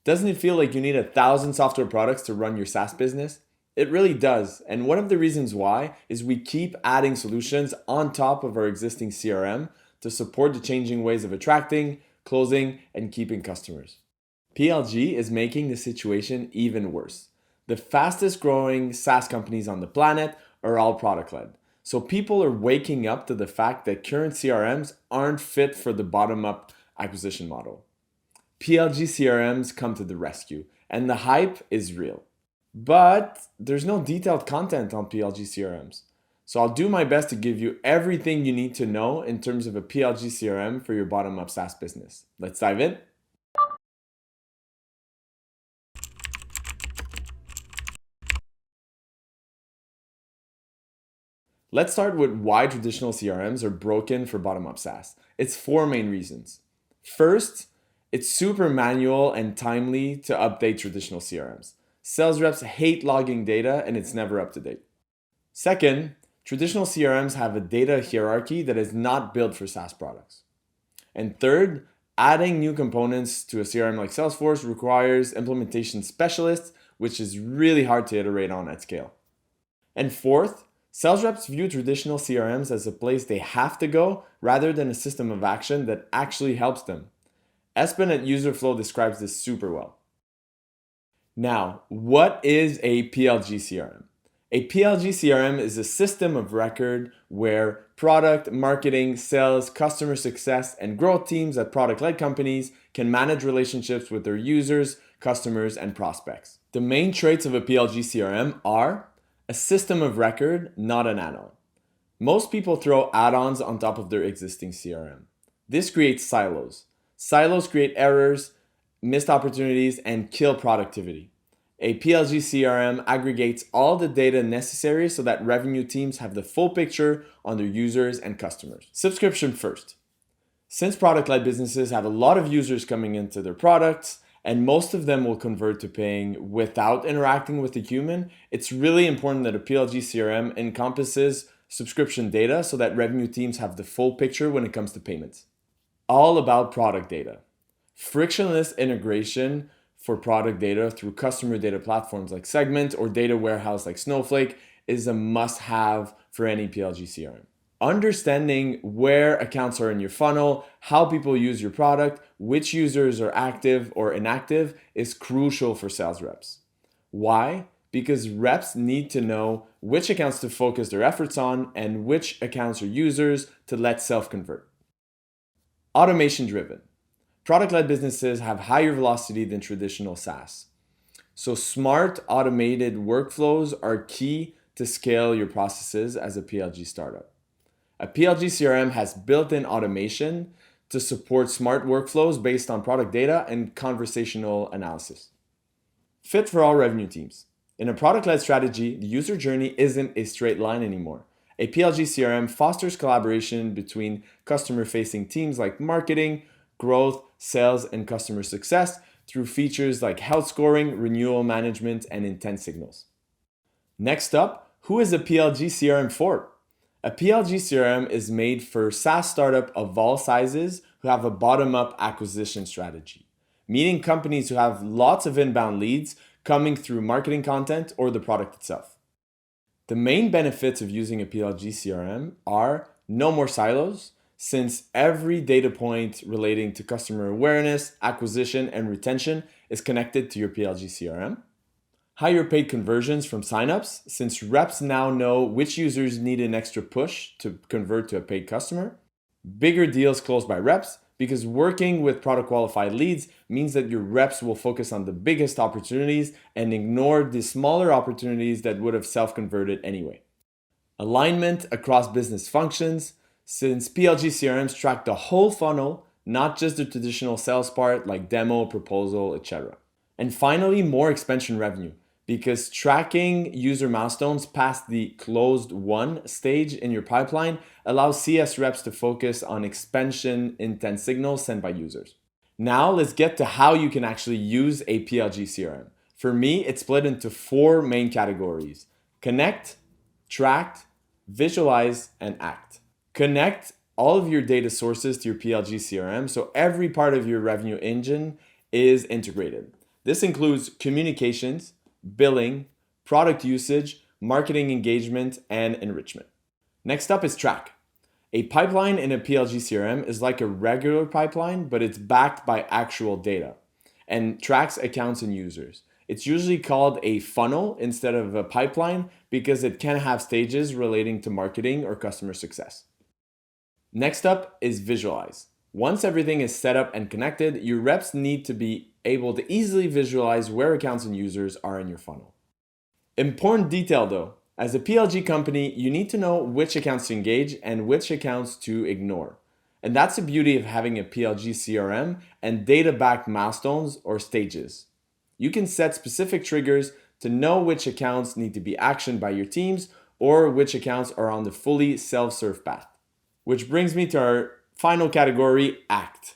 Doesn't it feel like you need 1,000 software products to run your SaaS business? It really does. And one of the reasons why is we keep adding solutions on top of our existing CRM to support the changing ways of attracting, closing, and keeping customers. PLG is making the situation even worse. The fastest growing SaaS companies on the planet are all product led. So people are waking up to the fact that current CRMs aren't fit for the bottom up acquisition model. PLG CRMs come to the rescue, and the hype is real. But there's no detailed content on PLG CRMs. So I'll do my best to give you everything you need to know in terms of a PLG CRM for your bottom up SaaS business. Let's dive in. Let's start with why traditional CRMs are broken for bottom up SaaS. It's four main reasons. First, it's super manual and timely to update traditional CRMs. Sales reps hate logging data and it's never up to date. Second, traditional CRMs have a data hierarchy that is not built for SaaS products. And third, adding new components to a CRM like Salesforce requires implementation specialists, which is really hard to iterate on at scale. And fourth, sales reps view traditional CRMs as a place they have to go rather than a system of action that actually helps them. Espen at Userflow describes this super well. Now, what is a PLG CRM? A PLG CRM is a system of record where product, marketing, sales, customer success, and growth teams at product-led companies can manage relationships with their users, customers, and prospects. The main traits of a PLG CRM are a system of record, not an add-on. Most people throw add-ons on top of their existing CRM. This creates silos. Silos create errors, missed opportunities, and kill productivity. A PLG CRM aggregates all the data necessary so that revenue teams have the full picture on their users and customers. Subscription first. Since product-led businesses have a lot of users coming into their products, and most of them will convert to paying without interacting with a human, it's really important that a PLG CRM encompasses subscription data so that revenue teams have the full picture when it comes to payments. All about product data. Frictionless integration for product data through customer data platforms like Segment or data warehouse like Snowflake is a must-have for any PLG CRM. Understanding where accounts are in your funnel, how people use your product, which users are active or inactive is crucial for sales reps. Why? Because reps need to know which accounts to focus their efforts on and which accounts are users to let self-convert. Automation driven. Product-led businesses have higher velocity than traditional SaaS. So smart automated workflows are key to scale your processes as a PLG startup. A PLG CRM has built-in automation to support smart workflows based on product data and conversational analysis. Fit for all revenue teams. In a product-led strategy, the user journey isn't a straight line anymore. A PLG CRM fosters collaboration between customer-facing teams like marketing, growth, sales, and customer success through features like health scoring, renewal management, and intent signals. Next up, who is a PLG CRM for? A PLG CRM is made for SaaS startup of all sizes who have a bottom-up acquisition strategy, meaning companies who have lots of inbound leads coming through marketing content or the product itself. The main benefits of using a PLG CRM are no more silos, since every data point relating to customer awareness, acquisition, and retention is connected to your PLG CRM. Higher paid conversions from signups, since reps now know which users need an extra push to convert to a paid customer. Bigger deals closed by reps, because working with product qualified leads means that your reps will focus on the biggest opportunities and ignore the smaller opportunities that would have self-converted anyway. Alignment across business functions, since PLG CRMs track the whole funnel, not just the traditional sales part like demo, proposal, etc. And finally, more expansion revenue, because tracking user milestones past the closed won stage in your pipeline allows CS reps to focus on expansion intent signals sent by users. Now let's get to how you can actually use a PLG CRM. For me, it's split into four main categories: connect, track, visualize, and act. Connect all of your data sources to your PLG CRM so every part of your revenue engine is integrated. This includes communications, billing, product usage, marketing engagement, and enrichment. Next up is track. A pipeline in a PLG CRM is like a regular pipeline, but it's backed by actual data and tracks accounts and users. It's usually called a funnel instead of a pipeline because it can have stages relating to marketing or customer success. Next up is visualize. Once everything is set up and connected, your reps need to be able to easily visualize where accounts and users are in your funnel. Important detail though, as a PLG company, you need to know which accounts to engage and which accounts to ignore. And that's the beauty of having a PLG CRM and data-backed milestones or stages. You can set specific triggers to know which accounts need to be actioned by your teams or which accounts are on the fully self-serve path. Which brings me to our final category, act.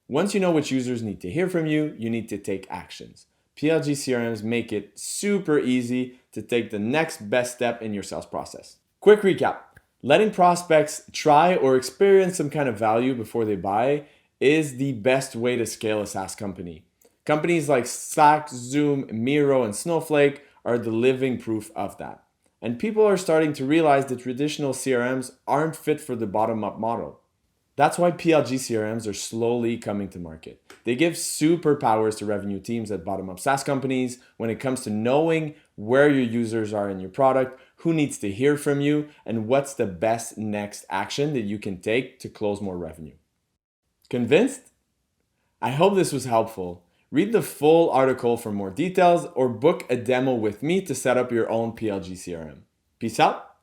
Once you know which users need to hear from you, you need to take actions. PLG CRMs make it super easy to take the next best step in your sales process. Quick recap. Letting prospects try or experience some kind of value before they buy is the best way to scale a SaaS company. Companies like Slack, Zoom, Miro, and Snowflake are the living proof of that. And people are starting to realize that traditional CRMs aren't fit for the bottom-up model. That's why PLG CRMs are slowly coming to market. They give superpowers to revenue teams at bottom-up SaaS companies when it comes to knowing where your users are in your product, who needs to hear from you, and what's the best next action that you can take to close more revenue. Convinced? I hope this was helpful. Read the full article for more details or book a demo with me to set up your own PLG CRM. Peace out.